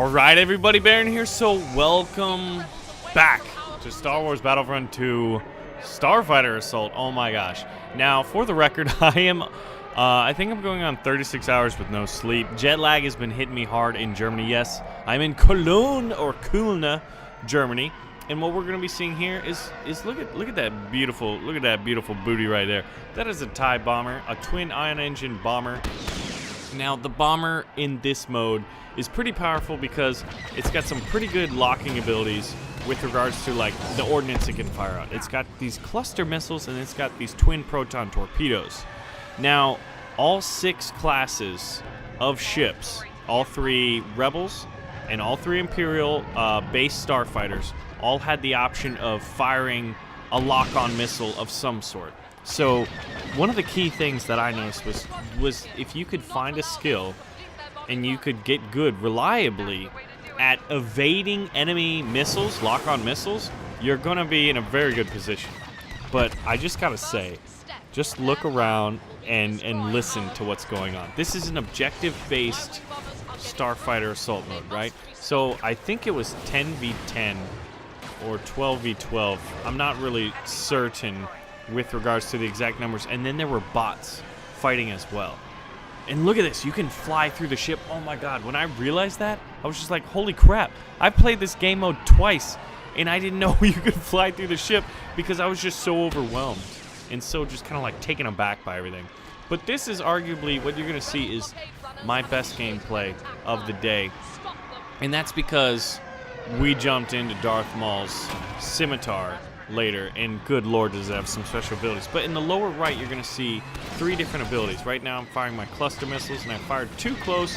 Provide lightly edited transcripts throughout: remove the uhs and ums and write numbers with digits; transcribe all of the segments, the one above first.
Alright everybody, Baron here, so welcome back to Star Wars Battlefront II Starfighter Assault. Oh my gosh. Now, for the record, I think I'm going on 36 hours with no sleep. Jet lag has been hitting me hard in Germany. Yes, I'm in Köln, Germany. And what we're going to be seeing here is look at that beautiful booty right there. That is a TIE bomber, a twin ion engine bomber. Now, the bomber in this mode is pretty powerful because it's got some pretty good locking abilities with regards to like the ordnance it can fire out. It's got these cluster missiles and it's got these twin proton torpedoes. Now, all 6 classes of ships, all 3 Rebels and all 3 Imperial base starfighters, all had the option of firing a lock-on missile of some sort. So one of the key things that I noticed was if you could find a skill and you could get good reliably at evading enemy missiles, lock-on missiles, you're going to be in a very good position. But I just got to say, just look around and listen to what's going on. This is an objective-based Starfighter Assault mode, right? So I think it was 10v10 or 12v12. I'm not really certain with regards to the exact numbers. And then there were bots fighting as well. And look at this, you can fly through the ship. Oh my god, when I realized that, I was just like, holy crap. I've played this game mode twice, and I didn't know you could fly through the ship because I was just so overwhelmed. And so just kind of like taken aback by everything. But this is arguably, what you're going to see is my best gameplay of the day. And that's because we jumped into Darth Maul's Scimitar later, and good lord does it have some special abilities. But in the lower right you're going to see 3 different abilities. Right now I'm firing my cluster missiles, and I fired too close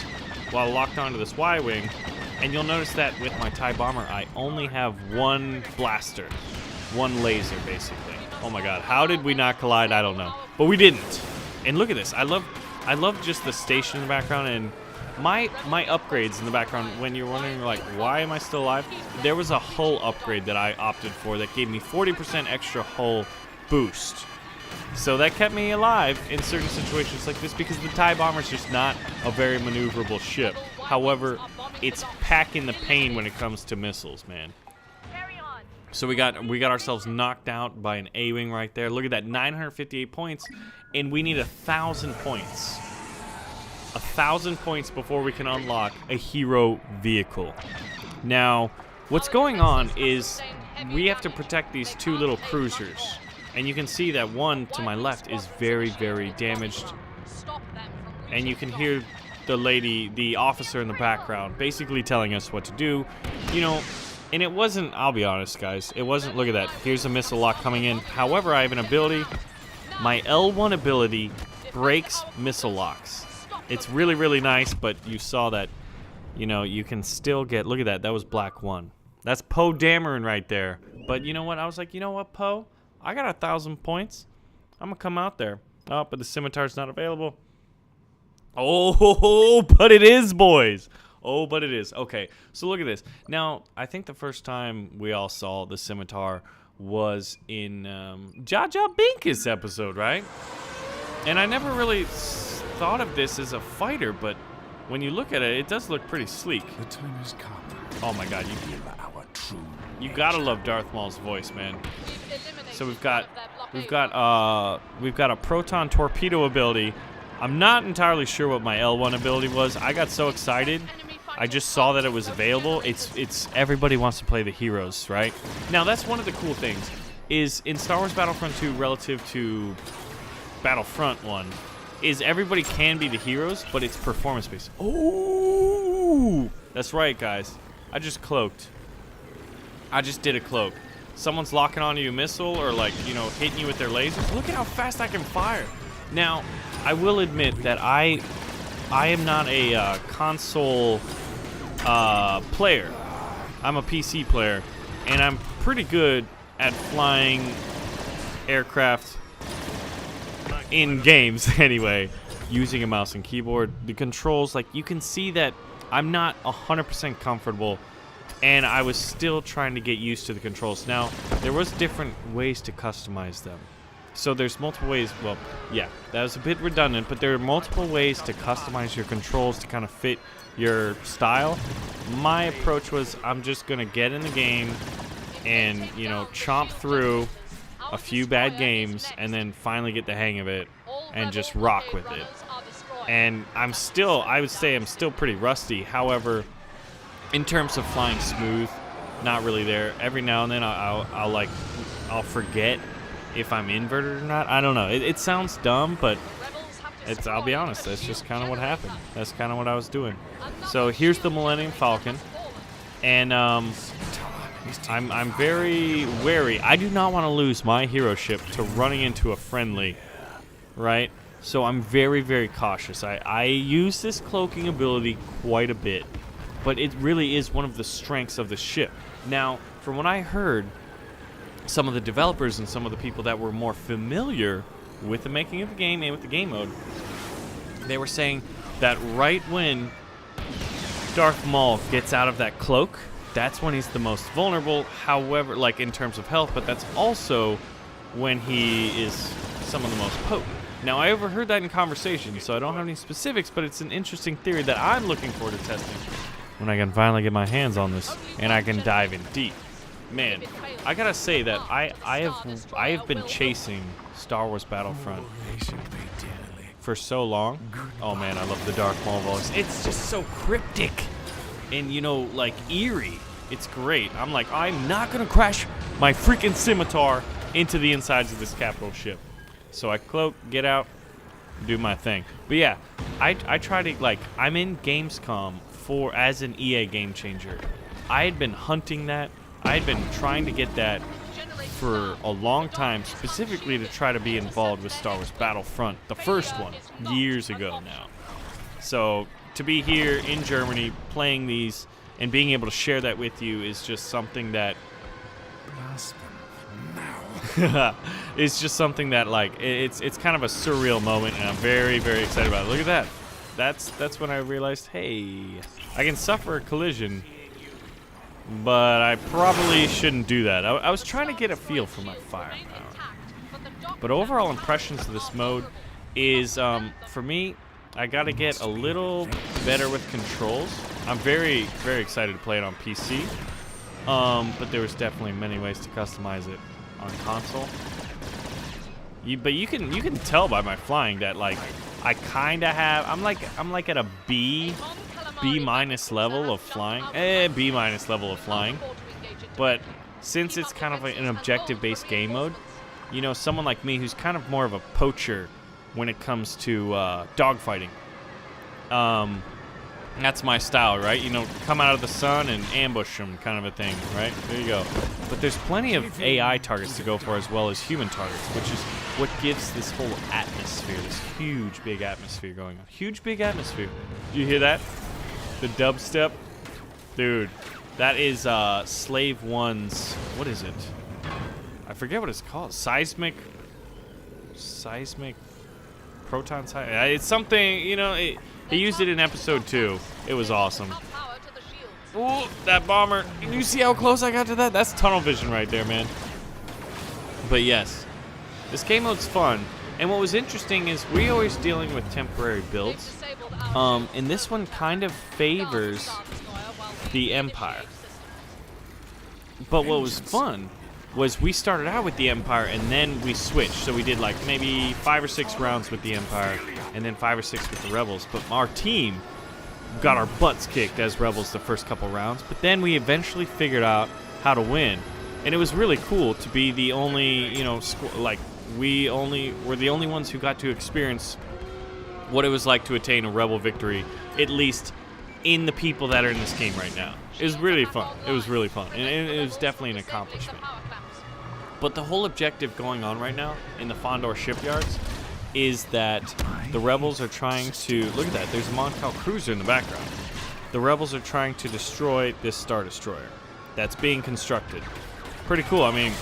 while locked onto this Y-wing, and you'll notice that with my TIE bomber I only have 1 blaster, 1 laser basically. Oh my god, how did we not collide? I don't know, but we didn't. And look at this, I love just the station in the background, and my upgrades in the background. When you're wondering like, why am I still alive? There was a hull upgrade that I opted for that gave me 40% extra hull boost. So that kept me alive in certain situations like this, because the TIE bomber is just not a very maneuverable ship. However, it's packing the pain when it comes to missiles, man. So we got ourselves knocked out by an A-wing right there. Look at that, 958 points, and we need 1,000 points. 1,000 points before we can unlock a hero vehicle. Now, what's going on is we have to protect these 2 little cruisers. And you can see that one to my left is very, very damaged. And you can hear the officer in the background basically telling us what to do. You know, and it wasn't, I'll be honest guys, it wasn't, look at that, here's a missile lock coming in. However, I have an ability, my L1 ability breaks missile locks. It's really, really nice, but you saw that, you know, you can still get, look at that, that was Black 1. That's Poe Dameron right there. But you know what, I was like, you know what, Poe? I got 1,000 points. I'm gonna come out there. Oh, but the Scimitar's not available. Oh, but it is, boys. Oh, but it is. Okay, so look at this. Now, I think the first time we all saw the Scimitar was in Jar Jar Binks episode, right? And I never really thought of this as a fighter, but when you look at it, it does look pretty sleek. The time has come. Oh my god, you gotta love Darth Maul's voice, man. So we've got a proton torpedo ability. I'm not entirely sure what my L1 ability was. I got so excited. I just saw that it was available. It's everybody wants to play the heroes, right? Now that's one of the cool things is in Star Wars Battlefront 2 relative to Battlefront 1 is everybody can be the heroes, but it's performance based. Oh, that's right, guys. I just cloaked. I just did a cloak. Someone's locking onto you a missile or like, you know, hitting you with their lasers. Look at how fast I can fire. Now, I will admit that I am not a console player. I'm a PC player, and I'm pretty good at flying aircraft in games anyway, using a mouse and keyboard. The controls, like, you can see that I'm not 100% comfortable, and I was still trying to get used to the controls. Now, there was different ways to customize them. So there's multiple ways. Well, yeah, that was a bit redundant, but there are multiple ways to customize your controls to kind of fit your style. My approach was I'm just gonna get in the game and, you know, chomp through a few bad games and then finally get the hang of it and just rock with it. And I would say I'm still pretty rusty. However, in terms of flying smooth, not really there. Every now and then I'll forget if I'm inverted or not. I don't know. It sounds dumb, but I'll be honest, that's just kind of what happened. That's kind of what I was doing. So here's the Millennium Falcon, and I'm very wary. I do not want to lose my hero ship to running into a friendly, right? So I'm very, very cautious. I use this cloaking ability quite a bit, but it really is one of the strengths of the ship. Now, from what I heard, some of the developers and some of the people that were more familiar with the making of the game and with the game mode, they were saying that right when Darth Maul gets out of that cloak, that's when he's the most vulnerable, however, like in terms of health, but that's also when he is some of the most potent. Now, I overheard that in conversation, so I don't have any specifics, but it's an interesting theory that I'm looking forward to testing when I can finally get my hands on this and I can dive in deep. Man, I gotta say that I have been chasing Star Wars Battlefront for so long. Oh man, I love the Darth Maul voice. It's just so cryptic and, you know, like eerie. It's great. I'm like, I'm not gonna crash my freaking Scimitar into the insides of this capital ship. So I cloak, get out, do my thing. But yeah, I try to, like, I'm in Gamescom as an EA game changer. I had been hunting that. I had been trying to get that for a long time, specifically to try to be involved with Star Wars Battlefront, the first one, years ago now. So to be here in Germany playing these and being able to share that with you is just something that it's just something that, like, it's kind of a surreal moment, and I'm very, very excited about it. Look at that. That's when I realized, hey, I can suffer a collision, but I probably shouldn't do that. I was trying to get a feel for my firepower. But overall impressions of this mode is, for me, I gotta get a little better with controls. I'm very, very excited to play it on PC, but there was definitely many ways to customize it on console. But you can tell by my flying that, like, I kind of have. I'm like at a B minus level of flying. B minus level of flying. But since it's kind of an objective-based game mode, you know, someone like me who's kind of more of a poacher when it comes to dogfighting. That's my style, right? You know, come out of the sun and ambush them, kind of a thing, right? There you go. But there's plenty of AI targets to go for as well as human targets, which is what gives this whole atmosphere, this huge, big atmosphere going on. Huge, big atmosphere. You hear that? The dubstep? Dude, that is Slave 1's, what is it? I forget what it's called. Seismic proton. It's something, you know, he used it in episode 2. It was awesome. Ooh, that bomber. Can you see how close I got to that? That's tunnel vision right there, man. But yes, this game mode's fun. And what was interesting is we're always dealing with temporary builds. And this one kind of favors the Empire. But what was fun was we started out with the Empire and then we switched. So we did like maybe 5 or 6 rounds with the Empire and then 5 or 6 with the Rebels. But our team got our butts kicked as Rebels the first couple rounds. But then we eventually figured out how to win. And it was really cool to be the only, you know, we're the only ones who got to experience what it was like to attain a Rebel victory, at least in the people that are in this game right now. It was really fun. It was really fun. And it was definitely an accomplishment. But the whole objective going on right now in the Fondor shipyards is that the Rebels are trying to... Look at that. There's a Moncal cruiser in the background. The Rebels are trying to destroy this Star Destroyer that's being constructed. Pretty cool. I mean,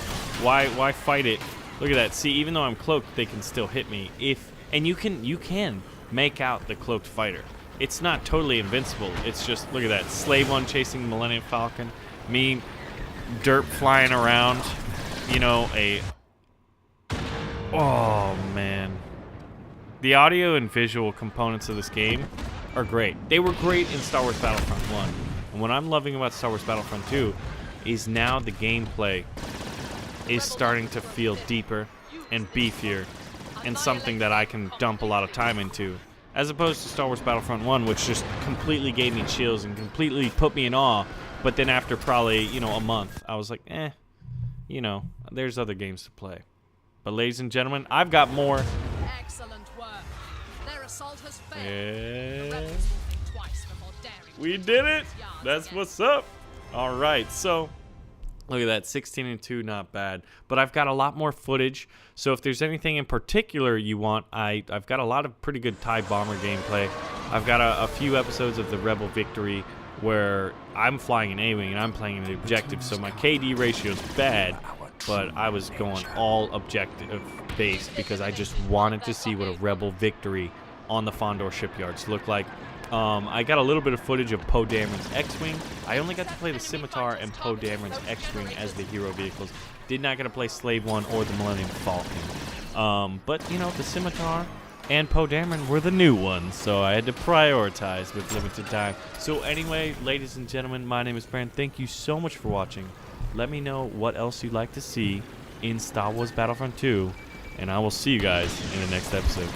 why fight it? Look at that. See, even though I'm cloaked, they can still hit me. And you can make out the cloaked fighter. It's not totally invincible. It's just, look at that. Slave 1 chasing the Millennium Falcon. Me, derp flying around. You know, Oh, man. The audio and visual components of this game are great. They were great in Star Wars Battlefront 1. And what I'm loving about Star Wars Battlefront 2 is now the gameplay is starting to feel deeper and beefier and something that I can dump a lot of time into. As opposed to Star Wars Battlefront 1, which just completely gave me chills and completely put me in awe. But then after probably, you know, a month, I was like, you know, there's other games to play. But ladies and gentlemen, I've got more. Excellent work. Their assault has failed. Yeah. The rebels will think twice before daring to We enter did those it. yards That's again. what's up. All right, so look at that, 16-2, not bad. But I've got a lot more footage. So if there's anything in particular you want, I've got a lot of pretty good TIE bomber gameplay. I've got a few episodes of the Rebel Victory where I'm flying an A-wing and I'm playing an objective, so my KD ratio is bad. But I was going all objective based because I just wanted to see what a Rebel Victory on the Fondor shipyards looked like. I got a little bit of footage of Poe Dameron's X-Wing. I only got to play the Scimitar and Poe Dameron's X-Wing as the hero vehicles. Did not get to play Slave One or the Millennium Falcon. But, you know, the Scimitar and Poe Dameron were the new ones, so I had to prioritize with limited time. So anyway, ladies and gentlemen, my name is Brandon. Thank you so much for watching. Let me know what else you'd like to see in Star Wars Battlefront 2, and I will see you guys in the next episode.